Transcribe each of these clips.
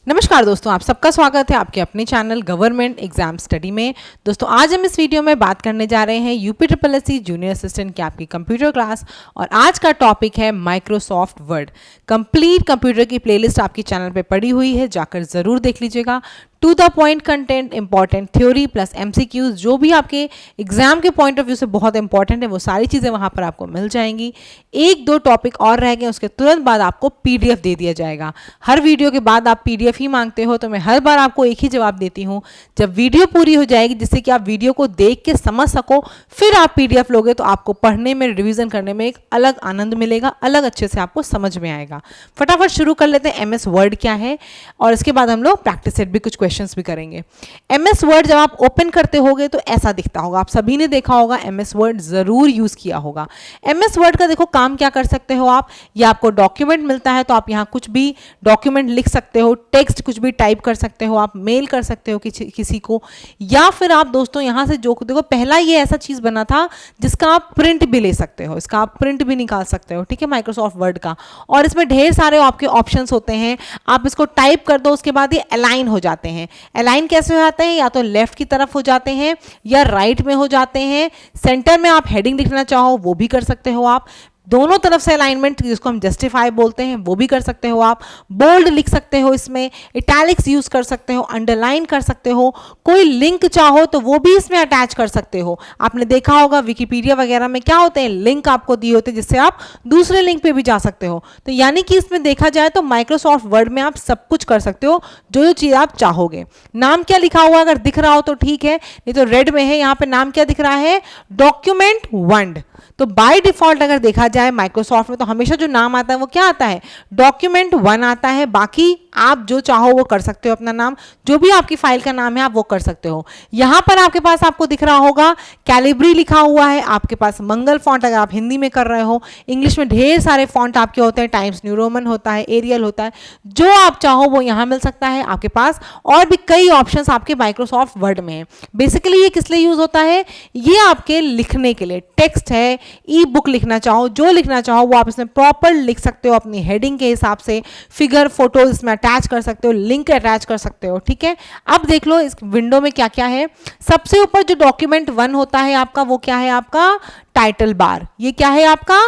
नमस्कार दोस्तों, आप सबका स्वागत है आपके अपने चैनल गवर्नमेंट एग्जाम स्टडी में। दोस्तों आज हम इस वीडियो में बात करने जा रहे हैं यूपीएससी जूनियर असिस्टेंट की आपकी कंप्यूटर क्लास और आज का टॉपिक है माइक्रोसॉफ्ट वर्ड। कंप्लीट कंप्यूटर की प्लेलिस्ट आपकी चैनल पे पड़ी हुई है, जाकर ज़रूर देख लीजिएगा। To the point content, important theory plus MCQs जो भी आपके एग्जाम के पॉइंट ऑफ व्यू से बहुत इंपॉर्टेंट है वो सारी चीज़ें वहाँ पर आपको मिल जाएंगी। एक दो टॉपिक और रह गए, उसके तुरंत बाद आपको पीडीएफ दे दिया जाएगा। हर वीडियो के बाद आप पीडीएफ ही मांगते हो तो मैं हर बार आपको एक ही जवाब देती हूँ, जब वीडियो पूरी हो जाएगी जिससे कि आप वीडियो को देख के समझ सको, फिर आप पीडीएफ लोगे तो आपको पढ़ने में, रिविजन करने में एक अलग आनंद मिलेगा, अलग अच्छे से आपको समझ में आएगा। फटाफट शुरू कर लेते हैं एमएस वर्ड क्या है और इसके बाद हम लोग प्रैक्टिस सेट भी कुछ क्वेश्चंस भी करेंगे। एमएस वर्ड जब आप ओपन करते होगे तो ऐसा दिखता होगा, आप सभी ने देखा होगा, एमएस वर्ड जरूर यूज किया होगा। एमएस वर्ड का देखो काम क्या कर सकते हो आप, या आपको डॉक्यूमेंट मिलता है तो आप यहाँ कुछ भी डॉक्यूमेंट लिख सकते हो, टेक्स्ट कुछ भी टाइप कर सकते हो, आप मेल कर सकते हो किसी को, या फिर आप दोस्तों यहाँ से जो देखो पहला ये ऐसा चीज बना था जिसका आप प्रिंट भी ले सकते हो, इसका आप प्रिंट भी निकाल सकते हो, ठीक है, माइक्रोसॉफ्ट वर्ड का। और इसमें ढेर सारे आपके ऑप्शंस होते हैं, आप इसको टाइप कर दो उसके बाद ये अलाइन हो जाते हैं। अलाइन कैसे हो जाते हैं, या तो लेफ्ट की तरफ हो जाते हैं या राइट में हो जाते हैं। सेंटर में आप हेडिंग लिखना चाहो वो भी कर सकते हो आप, दोनों तरफ से अलाइनमेंट जिसको हम जस्टिफाई बोलते हैं वो भी कर सकते हो आप। बोल्ड लिख सकते हो, इसमें इटैलिक्स यूज कर सकते हो, अंडरलाइन कर सकते हो, कोई लिंक चाहो तो वो भी इसमें अटैच कर सकते हो। आपने देखा होगा विकिपीडिया वगैरह में क्या होते हैं, लिंक आपको दिए होते हैं जिससे आप दूसरे लिंक पे भी जा सकते हो। तो यानी कि इसमें देखा जाए तो माइक्रोसॉफ्ट वर्ड में आप सब कुछ कर सकते हो, जो जो चीज़ आप चाहोगे। नाम क्या लिखा हुआ अगर दिख रहा हो तो ठीक है, नहीं तो रेड में है, यहाँ पे नाम क्या दिख रहा है, डॉक्यूमेंट वर्ड। तो बाय डिफॉल्ट अगर देखा जाए माइक्रोसॉफ्ट में तो हमेशा जो नाम आता है वो क्या आता है, डॉक्यूमेंट वन आता है। बाकी आप जो चाहो वो कर सकते हो, अपना नाम जो भी आपकी फाइल का नाम है आप वो कर सकते हो। यहां पर आपके पास आपको दिख रहा होगा कैलिब्री लिखा हुआ है, आपके पास मंगल फॉन्ट अगर आप हिंदी में कर रहे हो, इंग्लिश में ढेर सारे फॉन्ट आपके होते हैं, टाइम्स न्यू रोमन होता है, एरियल होता है, जो आप चाहो वो यहां मिल सकता है आपके पास। और भी कई ऑप्शंस आपके माइक्रोसॉफ्ट वर्ड में है। बेसिकली ये किस लिए यूज होता है, ये आपके लिखने के लिए, टेक्स्ट है, ई बुक लिखना चाहो, जो लिखना चाहो वो आप इसमें प्रॉपर लिख सकते हो अपनी हेडिंग के हिसाब से, फिगर फोटो इसमें अटैच कर सकते हो, लिंक अटैच कर सकते हो, ठीक है। अब देख लो इस विंडो में क्या क्या है। सबसे ऊपर जो डॉक्यूमेंट वन होता है आपका वो क्या है, आपका टाइटल बार। ये क्या है, आपका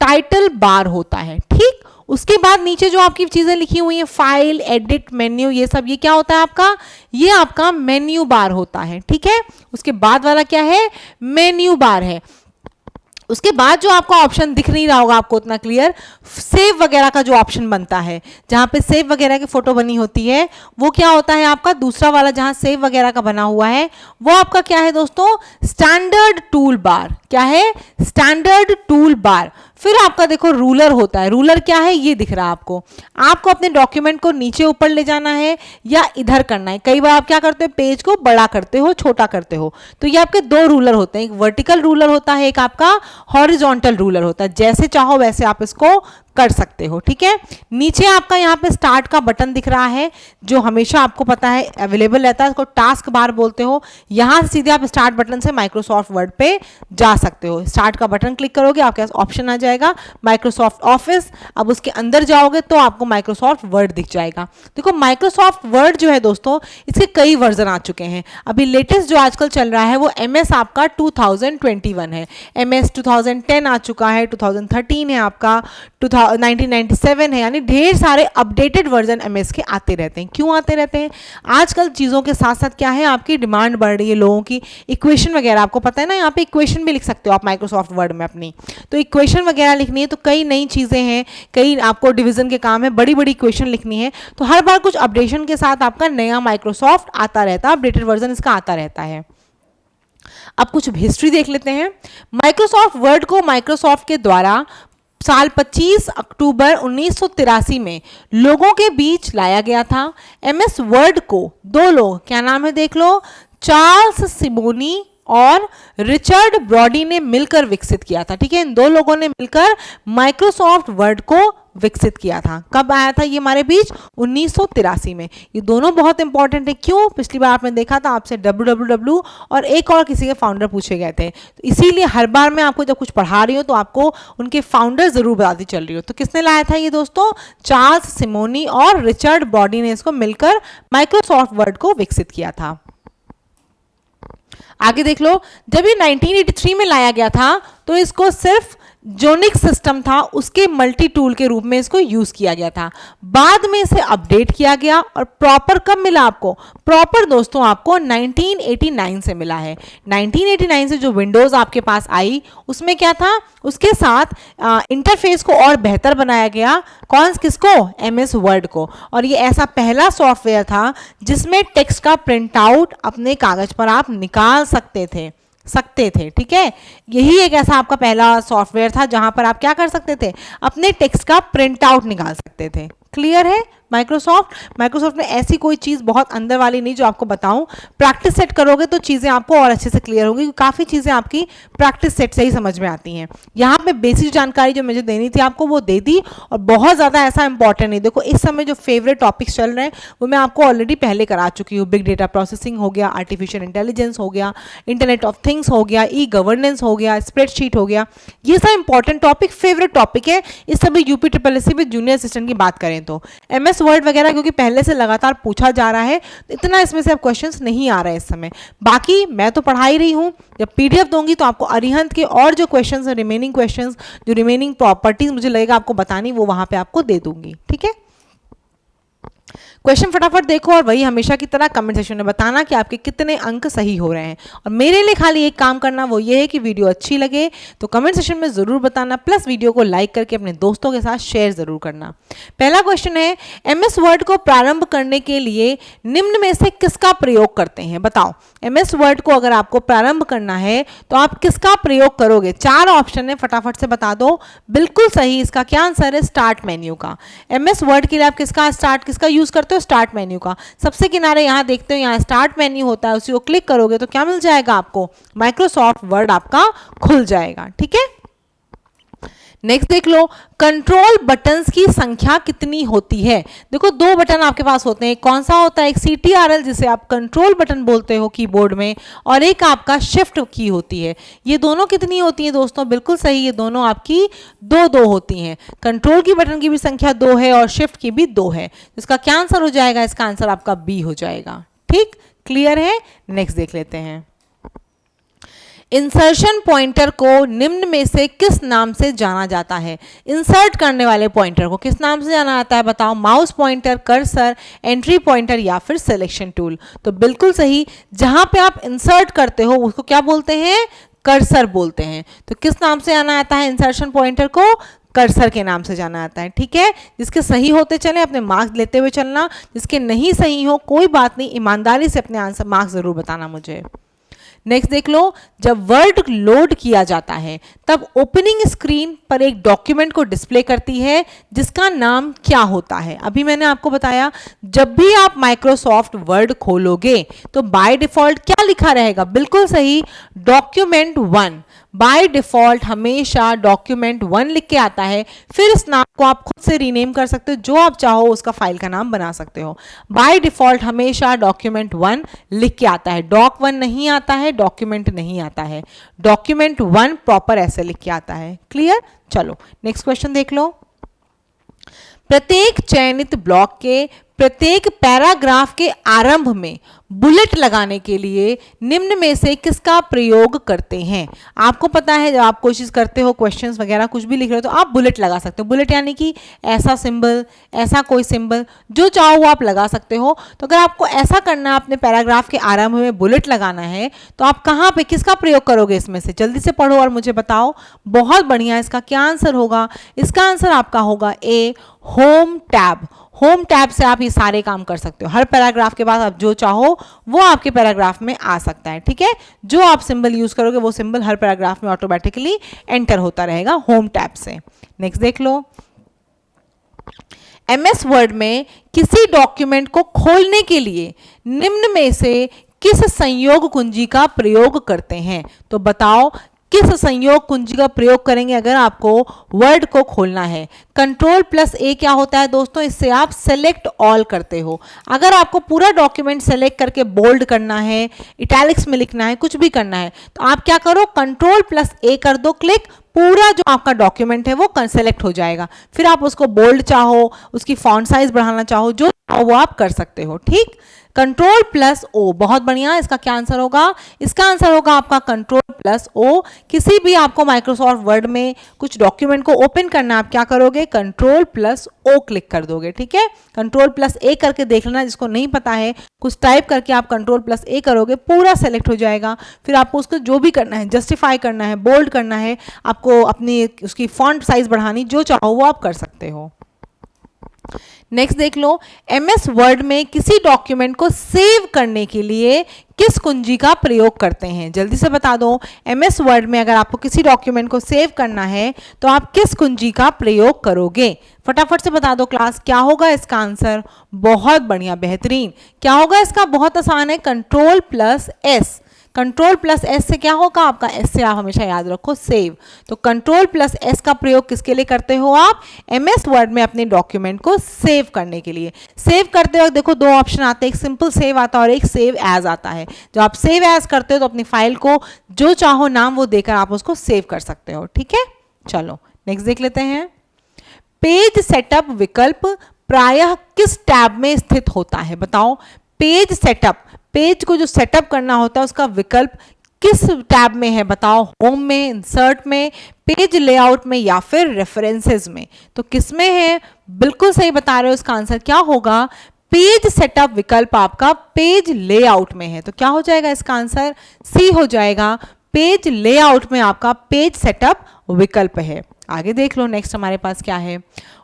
टाइटल बार होता है, ठीक। उसके बाद नीचे जो आपकी चीजें लिखी हुई हैं, फाइल, एडिट, मेन्यू, ये सब, ये क्या होता है आपका, ये आपका मेन्यू बार होता है, ठीक है। उसके बाद वाला क्या है, मेन्यू बार है। उसके बाद जो आपका ऑप्शन दिख नहीं रहा होगा आपको उतना क्लियर, सेव वगैरह का जो ऑप्शन बनता है, जहां पे सेव वगैरह की फोटो बनी होती है, वो क्या होता है आपका दूसरा वाला, जहां सेव वगैरह का बना हुआ है वो आपका क्या है दोस्तों, स्टैंडर्ड टूल बार। क्या है, स्टैंडर्ड टूल बार। फिर आपका देखो रूलर होता है, रूलर क्या है ये दिख रहा है आपको अपने डॉक्यूमेंट को नीचे ऊपर ले जाना है या इधर करना है। कई बार आप क्या करते हो, पेज को बड़ा करते हो, छोटा करते हो, तो ये आपके दो रूलर होते हैं, एक वर्टिकल रूलर होता है, एक आपका हॉरिजॉन्टल रूलर होता है। जैसे चाहो वैसे आप इसको कर सकते हो, ठीक है। नीचे आपका यहाँ पे स्टार्ट का बटन दिख रहा है जो हमेशा आपको पता है अवेलेबल रहता है, इसको टास्क बार बोलते हो। यहाँ से सीधे आप स्टार्ट बटन से माइक्रोसॉफ्ट वर्ड पे जा सकते हो। स्टार्ट का बटन क्लिक करोगे आपके पास ऑप्शन आ जाएगा माइक्रोसॉफ्ट ऑफिस। अब उसके अंदर जाओगे तो आपको माइक्रोसॉफ्ट वर्ड दिख जाएगा। देखो माइक्रोसॉफ्ट वर्ड जो है दोस्तों, इसके कई वर्जन आ चुके हैं। अभी लेटेस्ट जो आजकल चल रहा है वो एमएस आपका 2021 है, एमएस 2010 आ चुका है, 2013 है आपका, 1997 है, यानी ढेर सारे अपडेटेड वर्जन एमएस के आते रहते हैं। क्यों आते रहते हैं, आजकल चीज़ों के साथ साथ क्या है, आपकी डिमांड बढ़ रही है लोगों की। इक्वेशन वगैरह आपको पता है ना, यहाँ पे इक्वेशन भी लिख सकते हो आप माइक्रोसॉफ्ट वर्ड में अपनी, तो इक्वेशन वगैरह लिखनी है तो कई नई चीज़ें हैं, कई आपको डिवीजन के काम है, बड़ी बड़ी इक्वेशन लिखनी है, तो हर बार कुछ अपडेशन के साथ आपका नया माइक्रोसॉफ्ट आता रहता है, अपडेटेड वर्जन इसका आता रहता है। अब कुछ हिस्ट्री देख लेते हैं। माइक्रोसॉफ्ट वर्ड को माइक्रोसॉफ्ट के द्वारा साल 25 अक्टूबर 1983 में लोगों के बीच लाया गया था। एमएस वर्ड को दो लोग, क्या नाम है देख लो, चार्ल्स सिमोनी और रिचर्ड ब्रॉडी ने मिलकर विकसित किया था, ठीक है। इन दो लोगों ने मिलकर माइक्रोसॉफ्ट वर्ड को विकसित किया था। कब आया था ये हमारे बीच? 1983 में। ये दोनों बहुत इंपॉर्टेंट है। क्यों? पिछली बार आपने देखा था आपसे WWW और एक और किसी के फाउंडर पूछे गए थे, तो इसीलिए हर बार मैं आपको जब कुछ पढ़ा रही हूँ तो आपको उनके फाउंडर जरूर बताती चल रही हो। तो किसने लाया था ये दोस्तों? चार्ल्स सिमोनी और रिचर्ड ब्रॉडी ने इसको मिलकर माइक्रोसॉफ्ट वर्ड को विकसित किया था। आगे देख लो, जब ये 1983 में लाया गया था तो इसको सिर्फ जोनिक्स सिस्टम था, उसके मल्टी टूल के रूप में इसको यूज किया गया था। बाद में इसे अपडेट किया गया और प्रॉपर कब मिला आपको? प्रॉपर दोस्तों आपको 1989 से मिला है। 1989 से जो विंडोज आपके पास आई उसमें क्या था? उसके साथ इंटरफेस को और बेहतर बनाया गया। किसको? MS वर्ड को। और ये ऐसा पहला सॉफ्टवेयर था जिसमें टेक्स्ट का प्रिंट आउट अपने कागज पर आप निकाल सकते थे। ठीक है, यही एक ऐसा आपका पहला सॉफ्टवेयर था जहां पर आप क्या कर सकते थे? अपने टेक्स्ट का प्रिंट आउट निकाल सकते थे। क्लियर है? माइक्रोसॉफ्ट में ऐसी कोई चीज बहुत अंदर वाली नहीं जो आपको बताऊं। प्रैक्टिस सेट करोगे तो चीजें आपको और अच्छे से क्लियर होगी, काफी चीजें आपकी प्रैक्टिस सेट से ही समझ में आती हैं। यहाँ पे बेसिक जानकारी जो मुझे देनी थी आपको वो दे दी, और बहुत ज्यादा ऐसा इंपॉर्टेंट नहीं। देखो इस समय जो फेवरेट टॉपिक्स चल रहे हैं वो मैं आपको ऑलरेडी पहले करा चुकी हूँ। बिग डेटा प्रोसेसिंग हो गया, आर्टिफिशियल इंटेलिजेंस हो गया, इंटरनेट ऑफ थिंग्स हो गया, ई-गवर्नेंस हो गया, स्प्रेडशीट हो गया। ये सब इंपॉर्टेंट टॉपिक, फेवरेट टॉपिक है। इस समय UPSSC में जूनियर असिस्टेंट की बात करें तो MS वर्ड वगैरह क्योंकि पहले से लगातार पूछा जा रहा है तो इतना इसमें से अब क्वेश्चंस नहीं आ रहे हैं इस समय। बाकी मैं तो पढ़ा ही रही हूँ, जब PDF दूंगी तो आपको अरिहंत के और जो क्वेश्चंस है, रिमेनिंग क्वेश्चंस, जो रिमेनिंग प्रॉपर्टीज मुझे लगेगा आपको बतानी, वो वहां पे आपको दे दूंगी। ठीक है, क्वेश्चन फटाफट देखो और वही हमेशा की तरह कमेंट सेक्शन में बताना कि आपके कितने अंक सही हो रहे हैं। और मेरे लिए खाली एक काम करना, वो ये है कि वीडियो अच्छी लगे तो कमेंट सेक्शन में जरूर बताना, प्लस वीडियो को लाइक करके अपने दोस्तों के साथ शेयर जरूर करना। पहला क्वेश्चन है, MS वर्ड को प्रारंभ करने के लिए निम्न में से किसका प्रयोग करते हैं? बताओ, MS वर्ड को अगर आपको प्रारंभ करना है तो आप किसका प्रयोग करोगे? 4 ऑप्शन है, फटाफट से बता दो। बिल्कुल सही, इसका क्या आंसर है? स्टार्ट मेन्यू का। MS वर्ड के लिए आप किसका यूज करते हो? स्टार्ट मेन्यू का। सबसे किनारे यहां देखते हो, यहां स्टार्ट मेन्यू होता है, उसी को क्लिक करोगे तो क्या मिल जाएगा आपको? माइक्रोसॉफ्ट वर्ड आपका खुल जाएगा। ठीक है, नेक्स्ट देख लो, कंट्रोल बटन्स की संख्या कितनी होती है? देखो 2 बटन आपके पास होते हैं, कौन सा होता है? एक CTRL जिसे आप कंट्रोल बटन बोलते हो कीबोर्ड में, और एक आपका शिफ्ट की होती है। ये दोनों कितनी होती हैं दोस्तों? बिल्कुल सही, ये दोनों आपकी 2-2 होती हैं। कंट्रोल की बटन की भी संख्या 2 है और शिफ्ट की भी 2 है। इसका क्या आंसर हो जाएगा? इसका आंसर आपका B हो जाएगा। ठीक, क्लियर है? नेक्स्ट देख लेते हैं, इंसर्शन पॉइंटर को निम्न में से किस नाम से जाना जाता है? इंसर्ट करने वाले पॉइंटर को किस नाम से जाना जाता है? बताओ, mouse pointer, cursor, entry pointer या फिर सिलेक्शन टूल? तो बिल्कुल सही, जहां पे आप इंसर्ट करते हो उसको क्या बोलते हैं? कर्सर बोलते हैं। तो किस नाम से जाना जाता है इंसर्शन पॉइंटर को? कर्सर के नाम से जाना जाता है। ठीक है, जिसके सही होते चले अपने मार्क्स लेते हुए चलना, जिसके नहीं सही हो कोई बात नहीं, ईमानदारी से अपने आंसर मार्क्स जरूर बताना मुझे। नेक्स्ट देख लो, जब वर्ड लोड किया जाता है तब ओपनिंग स्क्रीन पर एक डॉक्यूमेंट को डिस्प्ले करती है जिसका नाम क्या होता है? अभी मैंने आपको बताया, जब भी आप माइक्रोसॉफ्ट वर्ड खोलोगे तो बाय डिफॉल्ट क्या लिखा रहेगा? बिल्कुल सही, डॉक्यूमेंट 1। बाय डिफॉल्ट हमेशा डॉक्यूमेंट 1 लिख के आता है। फिर इस नाम को आप खुद से रीनेम कर सकते हो, जो आप चाहो उसका फाइल का नाम बना सकते हो। बाय डिफॉल्ट हमेशा डॉक्यूमेंट 1 लिख के आता है, डॉक 1 नहीं आता है, डॉक्यूमेंट नहीं आता है, डॉक्यूमेंट 1 प्रॉपर ऐसे लिख के आता है। क्लियर? चलो नेक्स्ट क्वेश्चन देख लो, प्रत्येक चयनित ब्लॉक के प्रत्येक पैराग्राफ के आरंभ में बुलेट लगाने के लिए निम्न में से किसका प्रयोग करते हैं? आपको पता है जब आप कोशिश करते हो, क्वेश्चंस वगैरह कुछ भी लिख रहे हो तो आप बुलेट लगा सकते हो। बुलेट यानी कि ऐसा सिंबल, ऐसा कोई सिंबल, जो चाहो वो आप लगा सकते हो। तो अगर आपको ऐसा करना है, अपने पैराग्राफ के आरंभ में बुलेट लगाना है, तो आप कहाँ पे किसका प्रयोग करोगे? इसमें से जल्दी से पढ़ो और मुझे बताओ। बहुत बढ़िया, इसका क्या आंसर होगा? इसका आंसर आपका होगा ए, होम टैब। होम टैब से आप ये सारे काम कर सकते हो। हर पैराग्राफ के बाद आप जो चाहो वो आपके पैराग्राफ में आ सकता है। ठीक है, जो आप सिंबल यूज करोगे वो सिंबल हर पैराग्राफ में ऑटोमेटिकली एंटर होता रहेगा होम टैब से। नेक्स्ट देख लो, MS वर्ड में किसी डॉक्यूमेंट को खोलने के लिए निम्न में से किस संयोग कुंजी का प्रयोग करते हैं? तो बताओ, किस संयोग कुंजी का प्रयोग करेंगे अगर आपको वर्ड को खोलना है? Ctrl+A क्या होता है दोस्तों? इससे आप सेलेक्ट ऑल करते हो। अगर आपको पूरा डॉक्यूमेंट सेलेक्ट करके बोल्ड करना है, इटैलिक्स में लिखना है, कुछ भी करना है, तो आप क्या करो, Ctrl+A कर दो क्लिक, पूरा जो आपका डॉक्यूमेंट है वो सेलेक्ट हो जाएगा। फिर आप उसको बोल्ड चाहो, उसकी फॉन्ट साइज बढ़ाना चाहो, जो चाहो वो आप कर सकते हो। ठीक, Ctrl+O, बहुत बढ़िया। इसका क्या आंसर होगा? इसका आंसर होगा आपका Ctrl+O। किसी भी आपको माइक्रोसॉफ्ट वर्ड में कुछ डॉक्यूमेंट को ओपन करना, आप क्या करोगे, Ctrl+O क्लिक कर दोगे। ठीक है, Ctrl+A करके देख लेना, जिसको नहीं पता है कुछ टाइप करके आप Ctrl+A करोगे, पूरा सेलेक्ट हो जाएगा। फिर आपको उसको जो भी करना है, जस्टिफाई करना है, बोल्ड करना है, आपको अपनी उसकी फॉन्ट साइज बढ़ानी, जो चाहो वो आप कर सकते हो। नेक्स्ट देख लो, MS वर्ड में किसी डॉक्यूमेंट को सेव करने के लिए किस कुंजी का प्रयोग करते हैं? जल्दी से बता दो। MS वर्ड में अगर आपको किसी डॉक्यूमेंट को सेव करना है तो आप किस कुंजी का प्रयोग करोगे? फटाफट से बता दो क्लास, क्या होगा इसका आंसर? बहुत बढ़िया, बेहतरीन। क्या होगा इसका? बहुत आसान है, Ctrl+S। Ctrl+S से क्या होगा आपका? S से आप हमेशा याद रखो सेव। तो Ctrl+S का प्रयोग किसके लिए करते हो आप? MS वर्ड में अपने डॉक्यूमेंट को सेव करने के लिए। सेव करते वक्त देखो दो ऑप्शन आते हैं, एक सिंपल सेव आता है और एक सेव एज आता है। जब आप सेव एज करते हो तो अपनी फाइल को जो चाहो नाम वो देकर आप उसको सेव कर सकते हो। ठीक है, चलो नेक्स्ट देख लेते हैं। पेज सेटअप विकल्प प्रायः किस टैब में स्थित होता है? बताओ। पेज सेटअप, पेज को जो सेटअप करना होता है उसका विकल्प किस टैब में है? बताओ। होम में, इंसर्ट में, पेज लेआउट में या फिर रेफरेंसेस में? तो किस में है? बिल्कुल सही बता रहे हो, इसका आंसर क्या होगा? पेज सेटअप विकल्प आपका पेज लेआउट में है। तो क्या हो जाएगा इसका आंसर? सी हो जाएगा। पेज लेआउट में आपका पेज सेटअप विकल्प है। आगे देख लो, नेक्स्ट हमारे पास क्या है।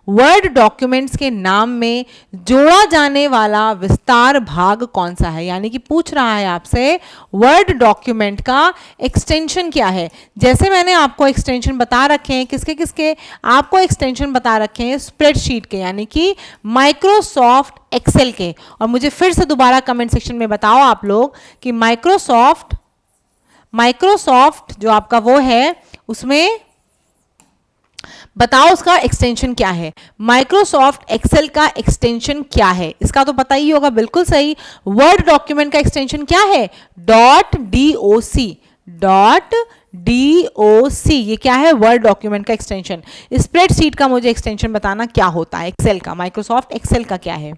वर्ड डॉक्यूमेंट्स के नाम में जोड़ा जाने वाला विस्तार भाग कौन सा है? यानी कि पूछ रहा है आपसे वर्ड डॉक्यूमेंट का एक्सटेंशन क्या है। जैसे मैंने आपको एक्सटेंशन बता रखे हैं, किसके किसके? आपको एक्सटेंशन बता रखे हैं स्प्रेडशीट के, यानी कि माइक्रोसॉफ्ट एक्सेल के। और मुझे फिर से दोबारा कमेंट सेक्शन में बताओ आप लोग कि माइक्रोसॉफ्ट जो आपका वो है उसमें बताओ उसका एक्सटेंशन क्या है? माइक्रोसॉफ्ट एक्सेल का एक्सटेंशन क्या है? इसका तो पता ही होगा, बिल्कुल सही। वर्ड डॉक्यूमेंट का एक्सटेंशन क्या है? .doc। ये क्या है? वर्ड डॉक्यूमेंट का एक्सटेंशन। स्प्रेडशीट का मुझे एक्सटेंशन बताना क्या होता है? एक्सेल का, माइक्रोसॉफ्ट एक्सेल का क्या है?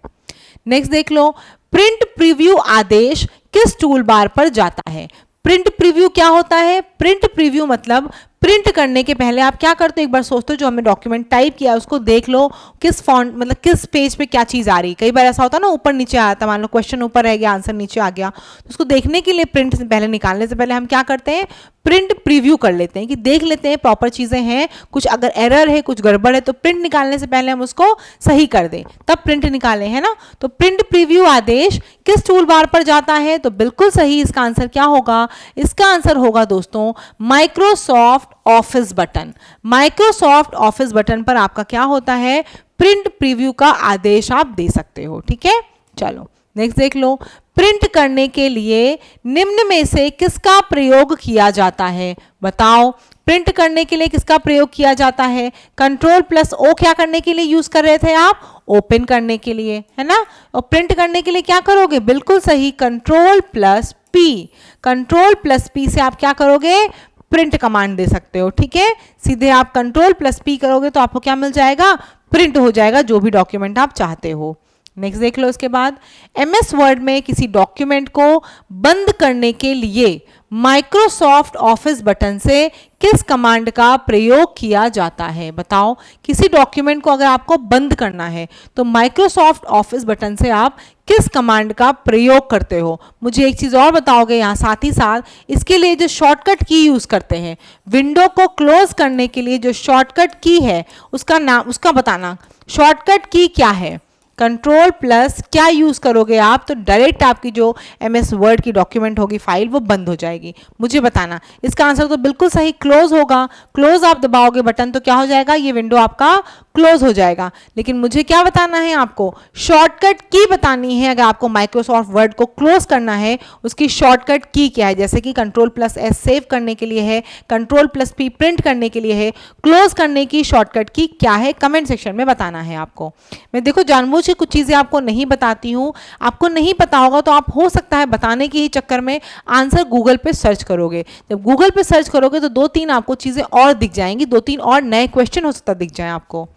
नेक्स्ट देख लो, प्रिंट प्रीव्यू आदेश किस टूल बार पर जाता है? प्रिंट प्रीव्यू क्या होता है? प्रिंट प्रीव्यू मतलब प्रिंट करने के पहले आप क्या करते हो, एक बार सोचते हो जो हमने डॉक्यूमेंट टाइप किया उसको देख लो किस फॉन्ट, मतलब किस पेज पे क्या चीज़ आ रही है। कई बार ऐसा होता है ना, ऊपर नीचे आता, मान लो क्वेश्चन ऊपर रह गया, आंसर नीचे आ गया, तो उसको देखने के लिए प्रिंट से पहले, निकालने से पहले हम क्या करते हैं? प्रिंट प्रीव्यू कर लेते हैं कि देख लेते हैं प्रॉपर चीज़ें हैं, कुछ अगर एरर है, कुछ गड़बड़ है, तो प्रिंट निकालने से पहले हम उसको सही कर दें, तब प्रिंट निकालें, है ना। तो प्रिंट प्रीव्यू आदेश किस टूल बार पर जाता है? तो बिल्कुल सही, इसका आंसर क्या होगा? इसका आंसर होगा दोस्तों Microsoft office button. Microsoft office button पर आपका क्या होता है? प्रिंट प्रीव्यू का आदेश आप दे सकते हो। ठीक है, चलो नेक्स्ट देख लो, प्रिंट करने के लिए निम्न में से किसका प्रयोग किया जाता है? बताओ। प्रिंट करने के लिए किसका प्रयोग किया जाता है? Ctrl+O क्या करने के लिए यूज कर रहे थे आप? ओपन करने के लिए, है ना। और प्रिंट करने के लिए क्या करोगे? बिल्कुल सही, Ctrl+P। Ctrl+P से आप क्या करोगे? प्रिंट कमांड दे सकते हो। ठीक है, सीधे आप Ctrl+P करोगे तो आपको क्या मिल जाएगा? प्रिंट हो जाएगा जो भी डॉक्यूमेंट आप चाहते हो। नेक्स्ट देख लो, इसके बाद MS वर्ड में किसी डॉक्यूमेंट को बंद करने के लिए माइक्रोसॉफ्ट ऑफिस बटन से किस कमांड का प्रयोग किया जाता है? बताओ। किसी डॉक्यूमेंट को अगर आपको बंद करना है तो माइक्रोसॉफ्ट ऑफिस बटन से आप किस कमांड का प्रयोग करते हो? मुझे एक चीज़ और बताओगे यहाँ साथ ही साथ, इसके लिए जो शॉर्टकट की यूज़ करते हैं, विंडो को क्लोज करने के लिए जो शॉर्टकट की है उसका नाम, उसका बताना। शॉर्टकट की क्या है? Ctrl+ क्या यूज करोगे आप? तो डायरेक्ट आपकी जो MS वर्ड की डॉक्यूमेंट होगी, फाइल, वो बंद हो जाएगी। मुझे बताना। इसका आंसर तो बिल्कुल सही, क्लोज होगा। क्लोज आप दबाओगे बटन तो क्या हो जाएगा? ये विंडो आपका क्लोज हो जाएगा। लेकिन मुझे क्या बताना है आपको, शॉर्टकट की बतानी है। अगर आपको माइक्रोसॉफ्ट वर्ड को क्लोज करना है, उसकी शॉर्टकट की क्या है, जैसे कि Ctrl+S सेव करने के लिए है, Ctrl+P प्रिंट करने के लिए है, क्लोज करने की शॉर्टकट की क्या है, कमेंट सेक्शन में बताना है आपको। मैं देखो जानबूझ के कुछ चीज़ें आपको नहीं बताती हूँ, आपको नहीं पता होगा तो आप हो सकता है बताने के ही चक्कर में आंसर गूगल पे सर्च करोगे। जब गूगल पे सर्च करोगे तो 2-3 आपको चीज़ें और दिख जाएंगी, 2-3 और नए क्वेश्चन हो सकता दिख जाए आपको।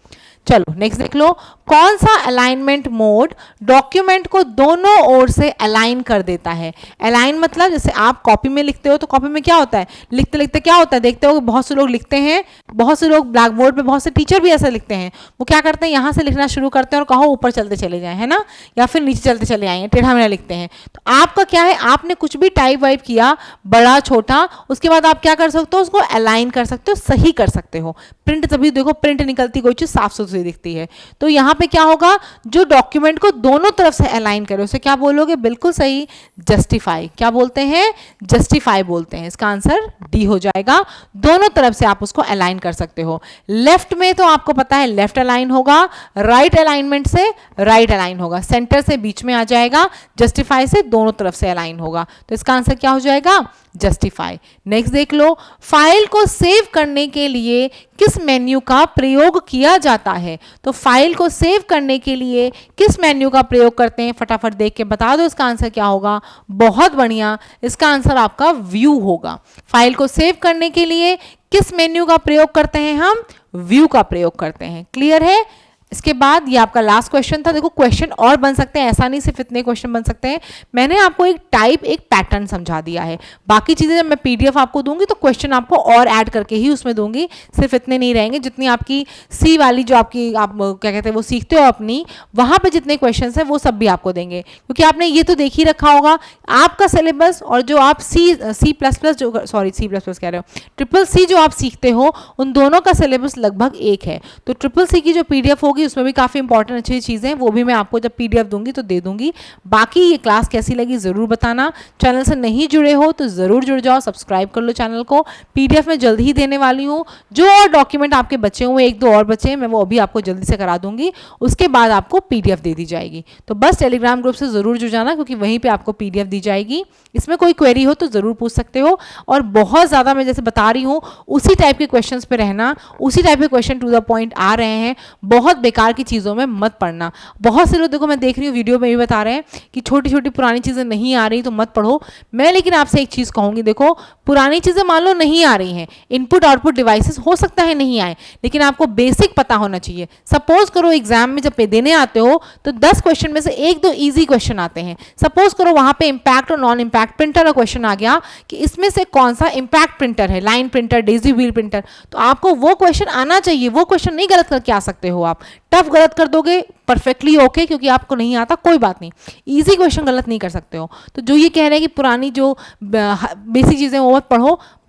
चलो नेक्स्ट देख लो, कौन सा अलाइनमेंट मोड डॉक्यूमेंट को दोनों ओर से अलाइन कर देता है। अलाइन मतलब जैसे आप कॉपी में लिखते हो तो कॉपी में क्या होता है, लिखते लिखते क्या होता है, देखते हो बहुत से लोग लिखते हैं, बहुत से लोग ब्लैक बोर्ड पे, बहुत से टीचर भी ऐसा लिखते हैं, वो क्या करते हैं यहाँ से लिखना शुरू करते हैं और कहो ऊपर चलते चले जाए, है ना, या फिर नीचे चलते चले आएंगे, टेढ़ा मेढ़ा लिखते हैं। तो आपका क्या है, आपने कुछ भी टाइप वाइप किया बड़ा छोटा, उसके बाद आप क्या कर सकते हो, उसको अलाइन कर सकते हो, सही कर सकते हो। प्रिंट तभी देखो, प्रिंट निकलती कोई चीज साफ सुथरी दिखती है। तो यहाँ पे क्या होगा, जो डॉक्यूमेंट को दोनों तरफ से अलाइन करे उसे क्या बोलोगे, बिल्कुल सही, जस्टिफाई। क्या बोलते हैं, जस्टिफाई बोलते हैं। इसका आंसर डी हो जाएगा, दोनों तरफ से आप उसको अलाइन कर सकते हो। लेफ्ट में तो आपको पता है लेफ्ट अलाइन होगा, राइट अलाइनमेंट से राइट अलाइन होगा, सेंटर से बीच में आ जाएगा, जस्टिफाई से दोनों तरफ से अलाइन होगा। तो इसका आंसर क्या हो जाएगा, जस्टिफाई। नेक्स्ट देख लो, फाइल को सेव करने के लिए किस मेन्यू का प्रयोग किया जाता है। तो फाइल को सेव करने के लिए किस मेन्यू का प्रयोग करते हैं, फटाफट देख के बता दो इसका आंसर क्या होगा। बहुत बढ़िया, इसका आंसर आपका व्यू होगा। फाइल को सेव करने के लिए किस मेन्यू का प्रयोग करते हैं हम, व्यू का प्रयोग करते हैं। क्लियर है। इसके बाद ये आपका लास्ट क्वेश्चन था। देखो क्वेश्चन और बन सकते हैं, ऐसा नहीं सिर्फ इतने क्वेश्चन बन सकते हैं। मैंने आपको एक टाइप, एक पैटर्न समझा दिया है। बाकी चीज़ें जब मैं पीडीएफ आपको दूंगी तो क्वेश्चन आपको और ऐड करके ही उसमें दूंगी, सिर्फ इतने नहीं रहेंगे। जितनी आपकी सी वाली जो आपकी आप क्या कहते हैं वो सीखते हो अपनी, वहाँ पर जितने क्वेश्चन हैं वो सब भी आपको देंगे, क्योंकि आपने ये तो देख ही रखा होगा आपका सिलेबस और जो आप सी प्लस प्लस जो सॉरी सी प्लस प्लस कह रहे हो, ट्रिपल सी जो आप सीखते हो, उन दोनों का सिलेबस लगभग एक है। तो ट्रिपल सी की जो पीडीएफ होगी उसमें भी काफ़ी इंपॉर्टेंट अच्छी चीज़ें हैं, वो भी मैं आपको जब पीडीएफ दूंगी तो दे दूंगी। बाकी ये क्लास कैसी लगी ज़रूर बताना। चैनल से नहीं जुड़े हो तो ज़रूर जुड़ जाओ, सब्सक्राइब कर लो चैनल को। पीडीएफ में जल्दी ही देने वाली हूँ। जो और डॉक्यूमेंट आपके बचे हुए, 1-2 और बचे हैं, मैं वो अभी आपको जल्दी से करा दूंगी, उसके बाद आपको पीडीएफ दे दी जाएगी। तो बस टेलीग्राम ग्रुप से ज़रूर जुड़ जाना, क्योंकि वहीं पर आपको पीडीएफ दी जाएगी। इसमें कोई क्वेरी हो तो ज़रूर पूछ सकते हो। और बहुत ज़्यादा मैं जैसे बता रही हूँ उसी टाइप के क्वेश्चन पे रहना, उसी टाइप के क्वेश्चन टू द पॉइंट आ रहे हैं, बहुत बेकार की चीज़ों में मत पढ़ना। बहुत से लोग देखो मैं देख रही हूँ वीडियो में भी बता रहे हैं कि छोटी छोटी पुरानी चीज़ें नहीं आ रही तो मत पढ़ो। मैं लेकिन आपसे एक चीज़ कहूँगी, देखो पुरानी चीज़ें मान लो नहीं आ रही हैं, इनपुट आउटपुट डिवाइसेस हो सकता है नहीं आए, लेकिन आपको बेसिक पता होना चाहिए। सपोज करो एग्जाम में जब देने आते हो तो 10 क्वेश्चन में से 1-2 ईजी क्वेश्चन आते हैं। सपोज करो वहाँ पे इम्पैक्ट और नॉन इम्पैक्ट प्रिंटर का क्वेश्चन आ गया कि इसमें से कौन सा इम्पैक्ट प्रिंटर है, line printer, Daisy wheel printer, तो आपको वो क्वेश्चन आना चाहिए। वो क्वेश्चन नहीं गलत करके आ सकते हो आप। टफ गलत कर दोगे परफेक्टली ओके, क्योंकि आपको नहीं आता कोई बात नहीं, इजी क्वेश्चन गलत नहीं कर सकते हो। तो जो ये कह रहे हैं कि पुरानी जो बेसिक चीज़ें वो मत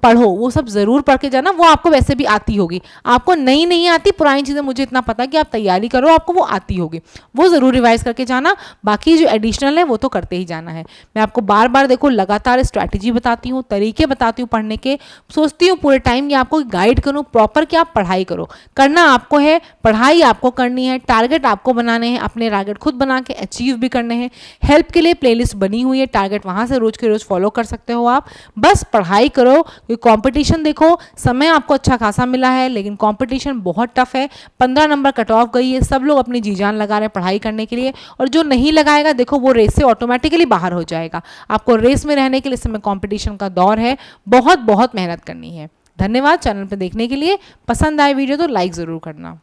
पढ़ो, वो सब ज़रूर पढ़ के जाना। वो आपको वैसे भी आती होगी, आपको नहीं आती पुरानी चीज़ें, मुझे इतना पता है कि आप तैयारी करो, आपको वो आती होगी, वो ज़रूर रिवाइज करके जाना। बाकी जो एडिशनल है वो तो करते ही जाना है। मैं आपको बार बार देखो लगातार स्ट्रैटेजी बताती हूँ, तरीके बताती हूँ पढ़ने के। सोचती हूँ पूरे टाइम ये आपको गाइड करूँ प्रॉपर कि आप पढ़ाई करो। करना आपको है, पढ़ाई आपको करनी है, टारगेट आपको बनाने हैं, अपने टारगेट खुद बना के अचीव भी करने हैं। हेल्प के लिए प्लेलिस्ट बनी हुई है, टारगेट वहाँ से रोज के रोज फॉलो कर सकते हो आप। बस पढ़ाई करो। कंपटीशन देखो, समय आपको अच्छा खासा मिला है, लेकिन कंपटीशन बहुत टफ है। 15 नंबर कट ऑफ गई है, सब लोग अपनी जी जान लगा रहे हैं पढ़ाई करने के लिए, और जो नहीं लगाएगा देखो वो रेस से ऑटोमेटिकली बाहर हो जाएगा। आपको रेस में रहने के लिए इस समय कंपटीशन का दौर है, बहुत बहुत मेहनत करनी है। धन्यवाद चैनल पर देखने के लिए। पसंद आए वीडियो तो लाइक ज़रूर करना।